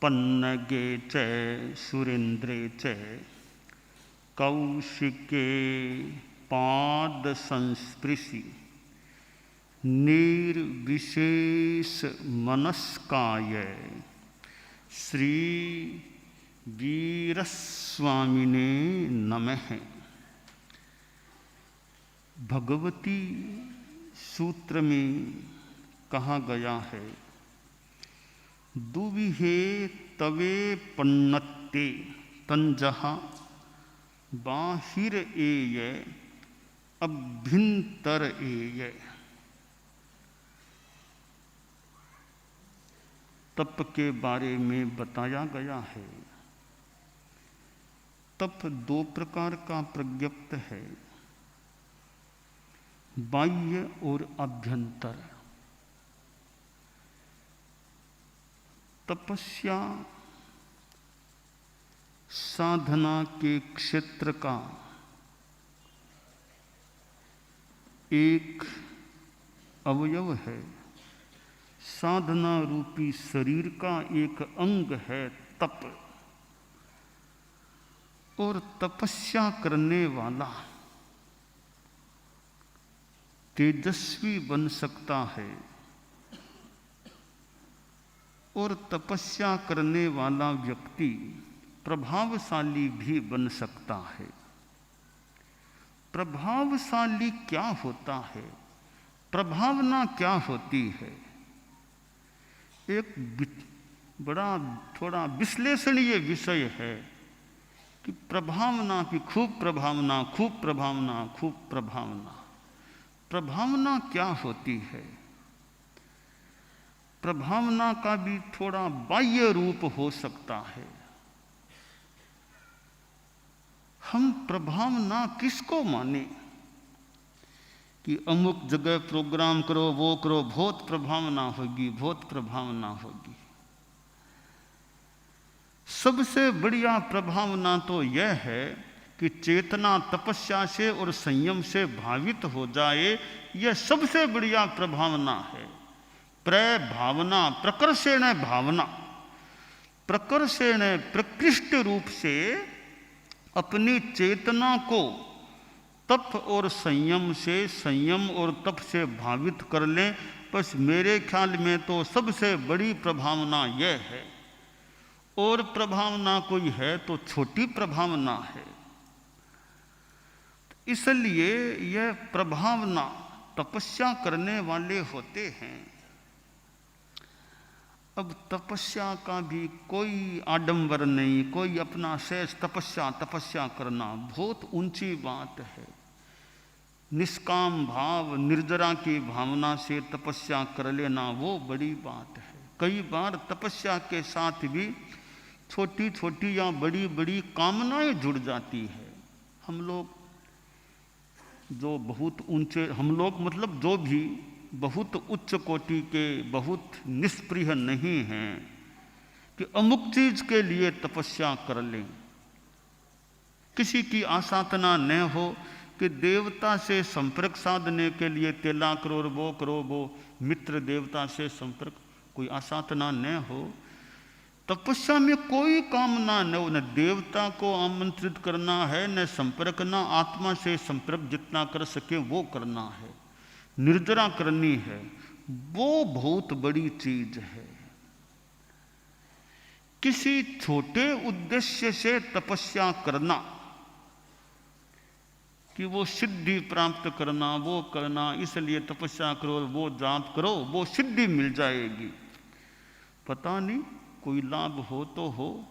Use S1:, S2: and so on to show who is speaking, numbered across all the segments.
S1: पन्नगे च सुरेन्द्रे च कौशिके पाद संस्पृशि निर्विशेष मनस्काय श्री वीरस्वामिने नमः। भगवती सूत्र में कहा गया है, दुविहे तवे पन्नत्ते तंजहा बाहिर एय अभ्यंतर एय। तप के बारे में बताया गया है। तप दो प्रकार का प्रज्ञप्त है, बाह्य और अभ्यंतर। तपस्या साधना के क्षेत्र का एक अवयव है, साधना रूपी शरीर का एक अंग है तप। और तपस्या करने वाला तेजस्वी बन सकता है और तपस्या करने वाला व्यक्ति प्रभावशाली भी बन सकता है। प्रभावशाली क्या होता है, प्रभावना क्या होती है, एक बड़ा थोड़ा विश्लेषणीय विषय है कि प्रभावना की खूब प्रभावना, खूब प्रभावना, खूब प्रभावना। प्रभावना क्या होती है? प्रभावना का भी थोड़ा बाह्य रूप हो सकता है। हम प्रभावना किसको माने कि अमुक जगह प्रोग्राम करो, वो करो, बहुत प्रभावना होगी, बहुत प्रभावना होगी। सबसे बढ़िया प्रभावना तो यह है कि चेतना तपस्या से और संयम से भावित हो जाए, यह सबसे बढ़िया प्रभावना है। प्रभावना प्रकर्षेण भावना, प्रकर्षेण प्रकृष्ट रूप से अपनी चेतना को तप और संयम से, संयम और तप से भावित कर लें। बस मेरे ख्याल में तो सबसे बड़ी प्रभावना यह है। और प्रभावना कोई है तो छोटी प्रभावना है। इसलिए यह प्रभावना तपस्या करने वाले होते हैं। अब तपस्या का भी कोई आडंबर नहीं, कोई अपना शेष तपस्या करना बहुत ऊंची बात है। निष्काम भाव, निर्जरा की भावना से तपस्या कर लेना वो बड़ी बात है। कई बार तपस्या के साथ भी छोटी छोटी या बड़ी बड़ी कामनाएं जुड़ जाती है। हम लोग जो बहुत ऊंचे, हम लोग मतलब जो भी बहुत उच्च कोटि के, बहुत निष्प्रिय नहीं हैं कि अमुक चीज के लिए तपस्या कर लें। किसी की आसाधना न हो कि देवता से संपर्क साधने के लिए तेला करो, वो करो, वो मित्र देवता से संपर्क, कोई आसाधना न हो। तपस्या में कोई कामना न हो, न देवता को आमंत्रित करना है, न संपर्क, न आत्मा से संपर्क जितना कर सके वो करना है, निर्जरा करनी है। वो बहुत बड़ी चीज है। किसी छोटे उद्देश्य से तपस्या करना कि वो सिद्धि प्राप्त करना, वो करना, इसलिए तपस्या करो, वो जाप करो, वो सिद्धि मिल जाएगी। पता नहीं कोई लाभ हो तो हो,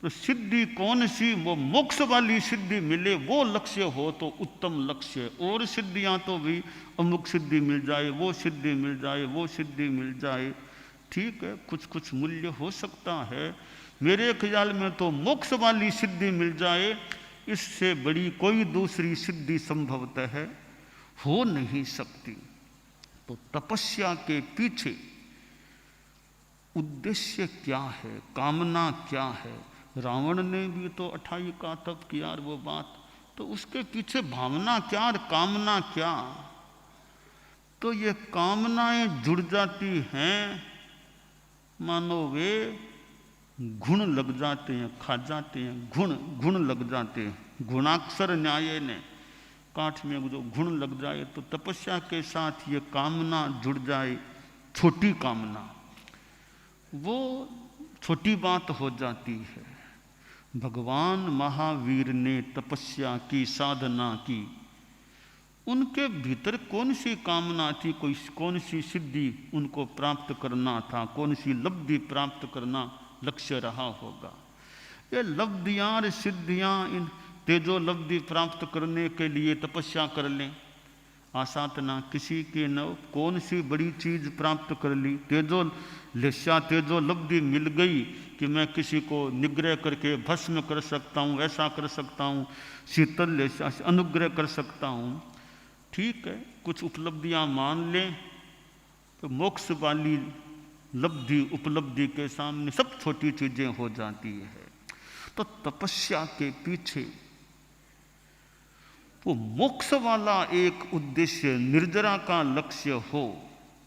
S1: तो सिद्धि कौन सी, वो मोक्ष वाली सिद्धि मिले, वो लक्ष्य हो तो उत्तम लक्ष्य। और सिद्धियां तो भी अमुक सिद्धि मिल जाए, वो सिद्धि मिल जाए, वो सिद्धि मिल जाए, ठीक है, कुछ कुछ मूल्य हो सकता है। मेरे ख्याल में तो मोक्ष वाली सिद्धि मिल जाए, इससे बड़ी कोई दूसरी सिद्धि संभवतः हो नहीं सकती। तो तपस्या के पीछे उद्देश्य क्या है, कामना क्या है? रावण ने भी तो 28 का तप किया, वो बात तो उसके पीछे भावना क्या और कामना क्या? तो ये कामनाएं जुड़ जाती हैं, मानो वे गुण लग जाते हैं, खा जाते हैं, गुण लग जाते हैं। गुणाक्षर न्याय ने काठ में जो गुण लग जाए तो तपस्या के साथ ये कामना जुड़ जाए, छोटी कामना, वो छोटी बात हो जाती है। भगवान महावीर ने तपस्या की, साधना की, उनके भीतर कौन सी कामना थी, कोई कौन सी सिद्धि उनको प्राप्त करना था, कौन सी लब्धि प्राप्त करना लक्ष्य रहा होगा। ये लब्धियां सिद्धियां, इन तेजो लब्धि प्राप्त करने के लिए तपस्या कर लें, आसातना किसी के न कौन सी बड़ी चीज प्राप्त कर ली, तेजो लेस्या तेजो लब्धि मिल गई कि मैं किसी को निग्रह करके भस्म कर सकता हूँ, ऐसा कर सकता हूँ, शीतल लेस्या से अनुग्रह कर सकता हूँ। ठीक है, कुछ उपलब्धियां मान लें तो मोक्ष वाली लब्धि उपलब्धि के सामने सब छोटी चीजें हो जाती है। तो तपस्या के पीछे वो मोक्ष वाला एक उद्देश्य, निर्जरा का लक्ष्य हो,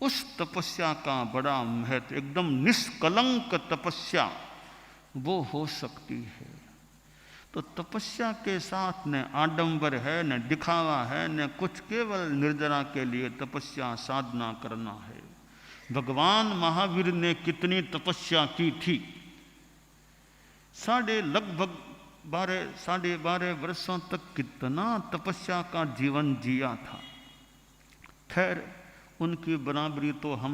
S1: उस तपस्या का बड़ा महत्व, एकदम निष्कलंक तपस्या वो हो सकती है। तो तपस्या के साथ न आडंबर है, न दिखावा है, न कुछ, केवल निर्जरा के लिए तपस्या साधना करना है। भगवान महावीर ने कितनी तपस्या की थी? लगभग 12.5 वर्षों तक कितना तपस्या का जीवन जिया था। खैर, उनकी बराबरी तो हम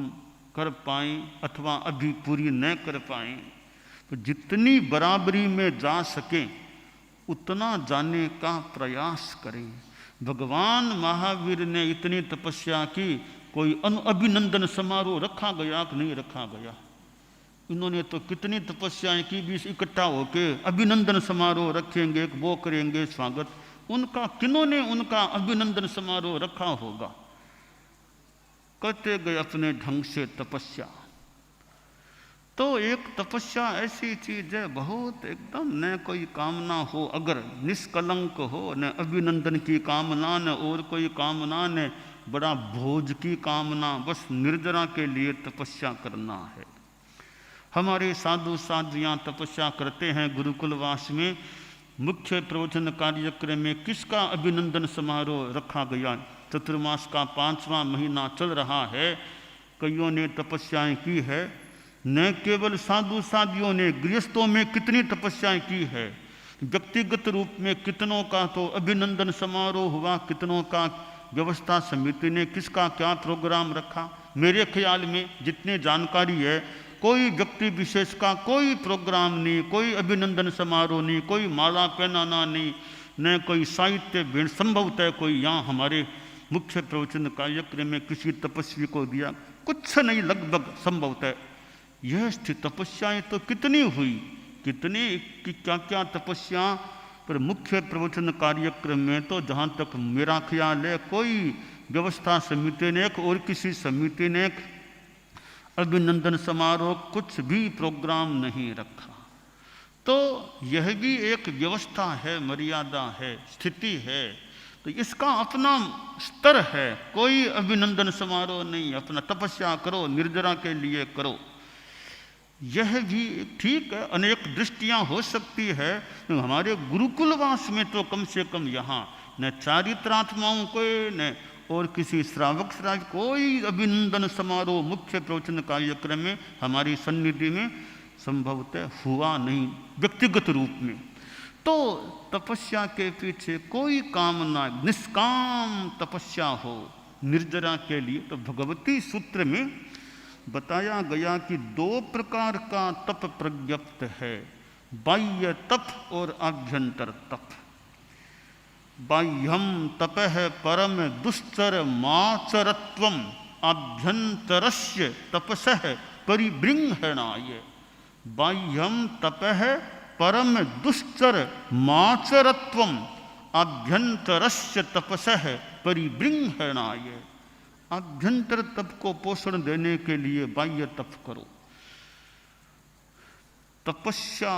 S1: कर पाएं अथवा अभी पूरी न कर पाएं, तो जितनी बराबरी में जा सकें उतना जाने का प्रयास करें। भगवान महावीर ने इतनी तपस्या की, कोई अभिनंदन समारोह रखा गया कि नहीं रखा गया? इन्होंने तो कितनी तपस्याएं की, भी इकट्ठा होके अभिनंदन समारोह रखेंगे, वो करेंगे स्वागत। उनका किन्होंने उनका अभिनंदन समारोह रखा होगा? करते गए अपने ढंग से तपस्या। तो एक तपस्या ऐसी चीज है, बहुत एकदम न कोई कामना हो, अगर निष्कलंक हो, न अभिनंदन की कामना, न और कोई कामना, न बड़ा भोज की कामना, बस निर्जरा के लिए तपस्या करना है। हमारे साधु साधियाँ तपस्या करते हैं गुरुकुलवास में। मुख्य प्रवचन कार्यक्रम में किसका अभिनंदन समारोह रखा गया? चतुर्मास का 5वां महीना चल रहा है, कईयों ने तपस्याएं की है। न केवल साधु साधियों ने, गृहस्थों में कितनी तपस्याएं की है। व्यक्तिगत रूप में कितनों का तो अभिनंदन समारोह हुआ, कितनों का व्यवस्था समिति ने किसका क्या प्रोग्राम रखा। मेरे ख्याल में जितनी जानकारी है, कोई व्यक्ति विशेष का कोई प्रोग्राम नहीं, कोई अभिनंदन समारोह नहीं, कोई माला पहनाना नहीं, न कोई साहित्य भेंट। संभवतः कोई यहाँ हमारे मुख्य प्रवचन कार्यक्रम में किसी तपस्वी को दिया, कुछ नहीं, लगभग संभवतः। यह स्थित तपस्याएं तो कितनी हुई, कितनी कि क्या क्या तपस्या। पर मुख्य प्रवचन कार्यक्रम में तो जहाँ तक मेरा ख्याल है, कोई व्यवस्था समिति ने और किसी समिति ने अभिनंदन समारोह कुछ भी प्रोग्राम नहीं रखा। तो यह भी एक व्यवस्था है, मर्यादा है, स्थिति है। तो इसका अपना स्तर है। कोई अभिनंदन समारोह नहीं, अपना तपस्या करो, निर्जरा के लिए करो। यह भी ठीक है, अनेक दृष्टियां हो सकती है। हमारे गुरुकुलवास में तो कम से कम यहाँ न चारित्रात्माओं को, न और किसी श्रावक कोई अभिनंदन समारोह मुख्य प्रवचन कार्यक्रम में हमारी सन्निधि में संभवतः हुआ नहीं, व्यक्तिगत रूप में। तो तपस्या के पीछे कोई कामना, निष्काम तपस्या हो निर्जरा के लिए। तो भगवती सूत्र में बताया गया कि 2 प्रकार का तप प्रज्ञप्त है, बाह्य तप और आभ्यंतर तप। बाह्यम तपः परम दुश्चर माचरत्वम आभ्यंतरस्य तपसः परिबृंहणाय। बाह्यम तपः परम दुश्चर माचरत्वम आभ्यंतरस्य तपसः परिबृंहणाय। आभ्यंतर तप को पोषण देने के लिए बाह्य तप करो। तपस्या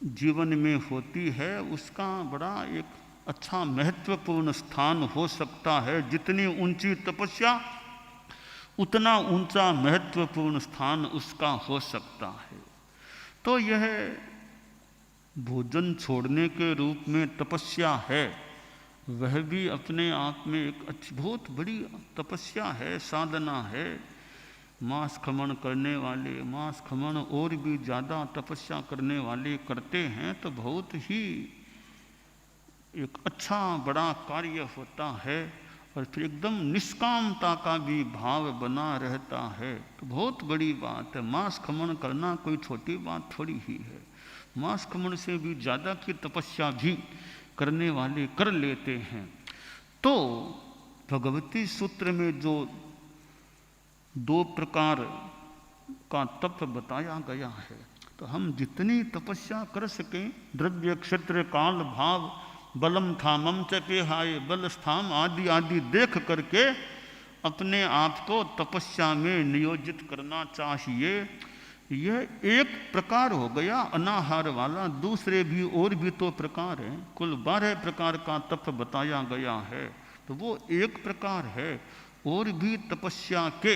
S1: जीवन में होती है, उसका बड़ा एक अच्छा महत्वपूर्ण स्थान हो सकता है। जितनी ऊंची तपस्या उतना ऊंचा महत्वपूर्ण स्थान उसका हो सकता है। तो यह भोजन छोड़ने के रूप में तपस्या है, वह भी अपने आप में एक अच्छी बहुत बड़ी तपस्या है, साधना है। मांस खमन करने वाले, मांस खमन और भी ज़्यादा तपस्या करने वाले करते हैं तो बहुत ही एक अच्छा बड़ा कार्य होता है, और फिर एकदम निष्कामता का भी भाव बना रहता है, तो बहुत बड़ी बात है। मांस खमन करना कोई छोटी बात थोड़ी ही है। मांस खमन से भी ज़्यादा की तपस्या भी करने वाले कर लेते हैं। तो भगवती सूत्र में जो 2 प्रकार का तप बताया गया है, तो हम जितनी तपस्या कर सकें, द्रव्य क्षेत्र काल भाव बलम थामम च पेहाय बल स्थाम आदि आदि देख करके अपने आप को तपस्या में नियोजित करना चाहिए। यह एक प्रकार हो गया अनाहार वाला, दूसरे भी और भी तो प्रकार हैं, कुल 12 प्रकार का तप बताया गया है, तो वो एक प्रकार है। और भी तपस्या के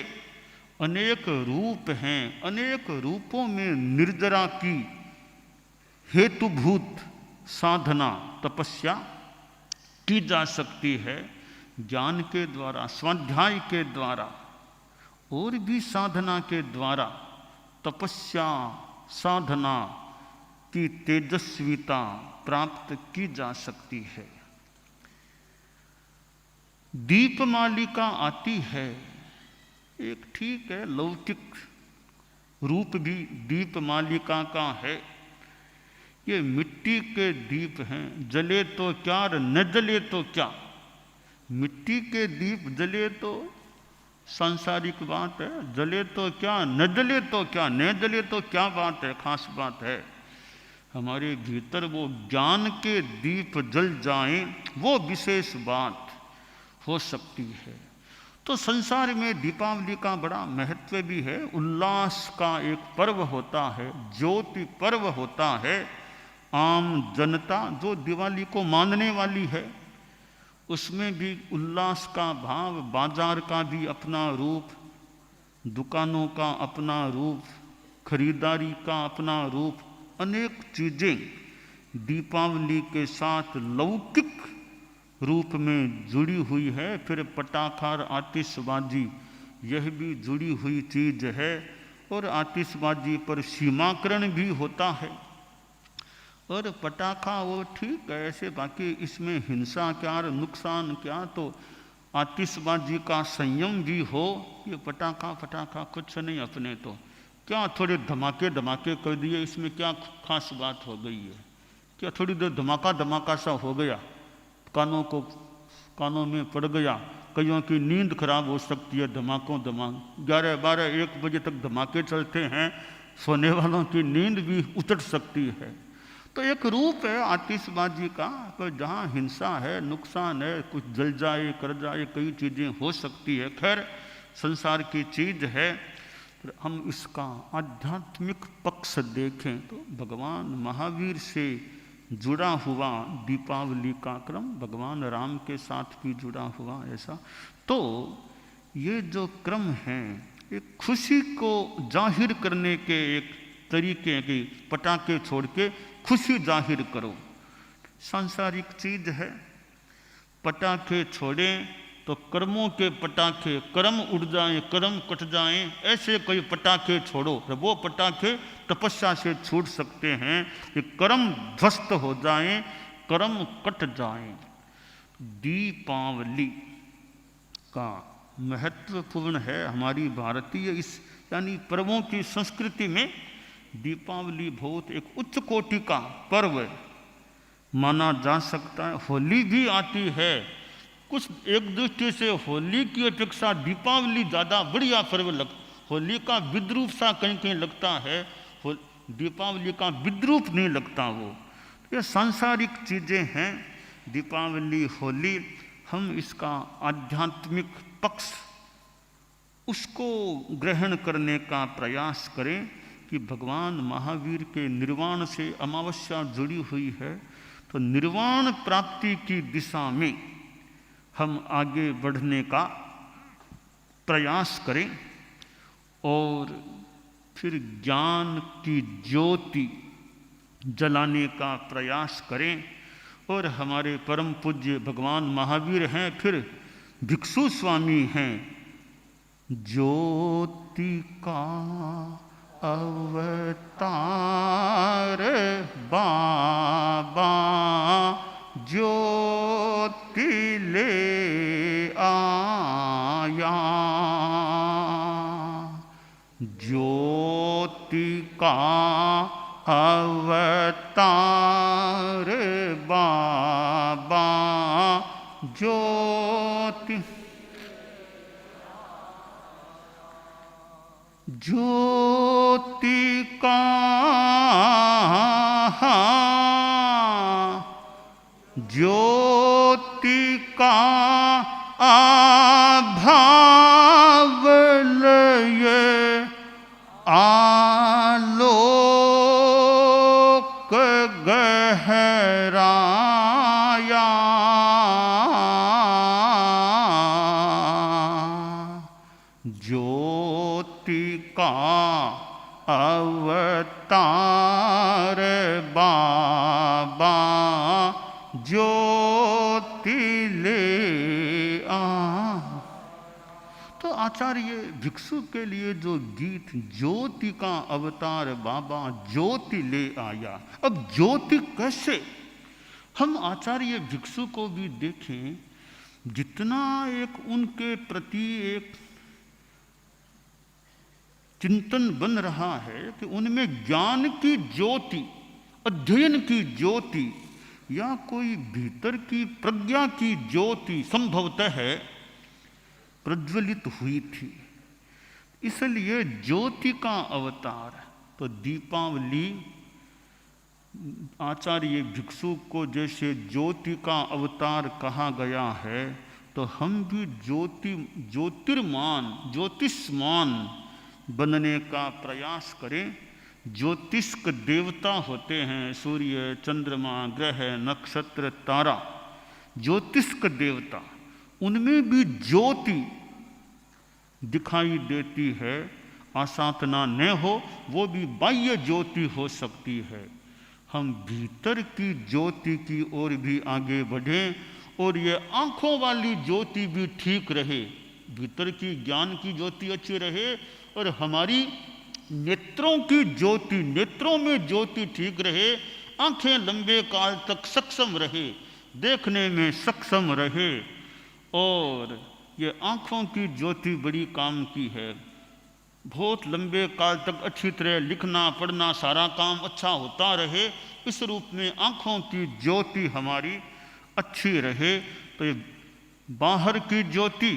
S1: अनेक रूप हैं, अनेक रूपों में निर्जरा की हेतुभूत साधना तपस्या की जा सकती है, ज्ञान के द्वारा, स्वाध्याय के द्वारा, और भी साधना के द्वारा तपस्या साधना की तेजस्विता प्राप्त की जा सकती है। दीपमालिका आती है, एक ठीक है लौकिक रूप भी दीपमालिका का है। ये मिट्टी के दीप हैं, जले तो क्या और न जले तो क्या। मिट्टी के दीप जले तो सांसारिक बात है, जले तो क्या न जले तो क्या, न जले तो क्या बात है, खास बात है। हमारे भीतर वो ज्ञान के दीप जल जाएं, वो विशेष बात हो सकती है। तो संसार में दीपावली का बड़ा महत्व भी है, उल्लास का एक पर्व होता है, ज्योति पर्व होता है। आम जनता जो दिवाली को मानने वाली है, उसमें भी उल्लास का भाव, बाजार का भी अपना रूप, दुकानों का अपना रूप, खरीदारी का अपना रूप, अनेक चीज़ें दीपावली के साथ लौकिक रूप में जुड़ी हुई है। फिर पटाखा और आतिशबाजी, यह भी जुड़ी हुई चीज़ है। और आतिशबाजी पर सीमाकरण भी होता है। और पटाखा वो ठीक है ऐसे, बाकी इसमें हिंसा क्या और नुकसान क्या, तो आतिशबाजी का संयम भी हो। ये पटाखा कुछ नहीं, अपने तो क्या थोड़े धमाके कर दिए, इसमें क्या खास बात हो गई है, क्या थोड़ी देर धमाका सा हो गया, कानों में पड़ गया। कईयों की नींद खराब हो सकती है, धमाक 11, 12, 1 बजे तक धमाके चलते हैं, सोने वालों की नींद भी उतर सकती है। तो एक रूप है आतिशबाजी का, पर जहाँ हिंसा है, नुकसान है, कुछ जल जाए कर जाए, कई चीज़ें हो सकती है। खैर संसार की चीज़ है। तो हम इसका आध्यात्मिक पक्ष देखें तो भगवान महावीर से जुड़ा हुआ दीपावली का क्रम भगवान राम के साथ भी जुड़ा हुआ ऐसा। तो ये जो क्रम है, एक खुशी को जाहिर करने के एक तरीके की, पटाखे छोड़ के खुशी जाहिर करो। सांसारिक चीज है, पटाखे छोड़ें तो कर्मों के पटाखे, कर्म उड़ जाएं, कर्म कट जाएं, ऐसे कोई पटाखे छोड़ो। वो पटाखे तपस्या से छूट सकते हैं कि कर्म ध्वस्त हो जाएं, कर्म कट जाएं। दीपावली का महत्वपूर्ण है हमारी भारतीय इस यानी पर्वों की संस्कृति में। दीपावली बहुत एक उच्च कोटि का पर्व माना जा सकता है। होली भी आती है, कुछ एक दृष्टि से होली की अपेक्षा दीपावली ज़्यादा बढ़िया पर्व होली का विद्रूप सा कहीं कहीं लगता है, दीपावली का विद्रूप नहीं लगता। वो ये सांसारिक चीज़ें हैं। दीपावली, होली, हम इसका आध्यात्मिक पक्ष उसको ग्रहण करने का प्रयास करें कि भगवान महावीर के निर्वाण से अमावस्या जुड़ी हुई है, तो निर्वाण प्राप्ति की दिशा में हम आगे बढ़ने का प्रयास करें। और फिर ज्ञान की ज्योति जलाने का प्रयास करें। और हमारे परम पूज्य भगवान महावीर हैं, फिर भिक्षु स्वामी हैं, ज्योति का अवतार बाबा ज्योति ले आया, ज्योति का अवतार बाबा ज्योति, ज्योति का ज्योति का आभाव लये आलोक गहराया, ज्योति का अवतार बाबा ज्योति ले आ। तो आचार्य भिक्षु के लिए जो गीत ज्योति का अवतार बाबा ज्योति ले आया, अब ज्योति कैसे, हम आचार्य भिक्षु को भी देखें, जितना एक उनके प्रति एक चिंतन बन रहा है कि उनमें ज्ञान की ज्योति, अध्ययन की ज्योति या कोई भीतर की प्रज्ञा की ज्योति संभवतः है प्रज्वलित हुई थी। इसलिए ज्योति का अवतार, तो दीपावली आचार्य भिक्षु को जैसे ज्योति का अवतार कहा गया है, तो हम भी ज्योतिर्मान ज्योतिष्मान बनने का प्रयास करें। ज्योतिष्क देवता होते हैं सूर्य, चंद्रमा, ग्रह, नक्षत्र, तारा, ज्योतिष्क देवता, उनमें भी ज्योति दिखाई देती है। आसाधना न हो वो भी बाह्य ज्योति हो सकती है। हम भीतर की ज्योति की ओर भी आगे बढ़ें और ये आंखों वाली ज्योति भी ठीक रहे, भीतर की ज्ञान की ज्योति अच्छी रहे और हमारी नेत्रों की ज्योति, नेत्रों में ज्योति ठीक रहे, आंखें लंबे काल तक सक्षम रहे, देखने में सक्षम रहे। और ये आंखों की ज्योति बड़ी काम की है, बहुत लंबे काल तक अच्छी तरह लिखना पढ़ना सारा काम अच्छा होता रहे, इस रूप में आंखों की ज्योति हमारी अच्छी रहे। तो ये बाहर की ज्योति,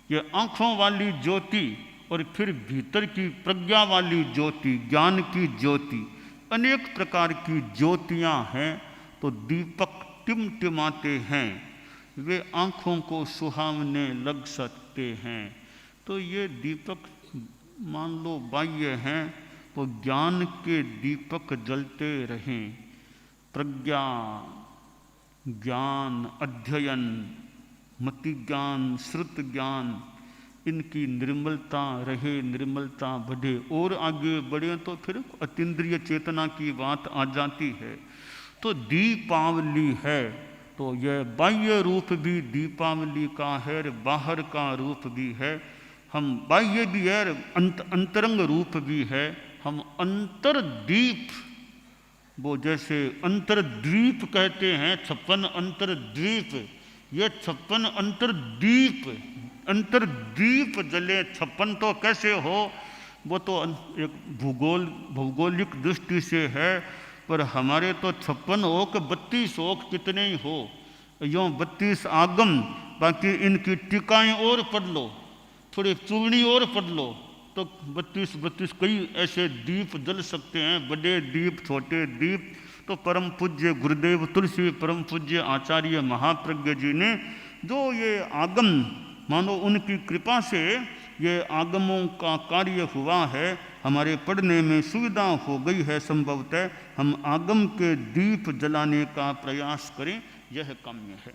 S1: ये आंखों वाली ज्योति और फिर भीतर की प्रज्ञा वाली ज्योति, ज्ञान की ज्योति, अनेक प्रकार की ज्योतियाँ हैं। तो दीपक टिमटिमाते हैं, वे आँखों को सुहावने लग सकते हैं। तो ये दीपक मान लो बाह्य हैं, तो ज्ञान के दीपक जलते रहें। प्रज्ञा, ज्ञान, अध्ययन, मति ज्ञान, श्रुत ज्ञान, इनकी निर्मलता रहे, निर्मलता बढ़े। और आगे बढ़े तो फिर अतीन्द्रिय चेतना की बात आ जाती है। तो दीपावली है, तो यह बाह्य रूप भी दीपावली का है, बाहर का रूप भी है। हम बाह्य भी है, अंतरंग रूप भी है। हम अंतरदीप, वो जैसे अंतरद्वीप कहते हैं, 56 अंतरद्वीप, ये 56 अंतरद्वीप जले। 56 तो कैसे हो, वो तो एक भौगोलिक दृष्टि से है, पर हमारे तो 56 हो कि 32 हो, कितने ही हो, यों 32 आगम। बाकी इनकी टीकाएं और पढ़ लो, थोड़ी चूर्णी और पढ़ लो, तो 32 कई ऐसे दीप जल सकते हैं, बड़े दीप, छोटे दीप। तो परम पूज्य गुरुदेव तुलसी, परम पूज्य आचार्य महाप्रज्ञ जी ने जो ये आगम, मानो उनकी कृपा से ये आगमों का कार्य हुआ है, हमारे पढ़ने में सुविधा हो गई है। संभवतः हम आगम के दीप जलाने का प्रयास करें, यह काम्य है।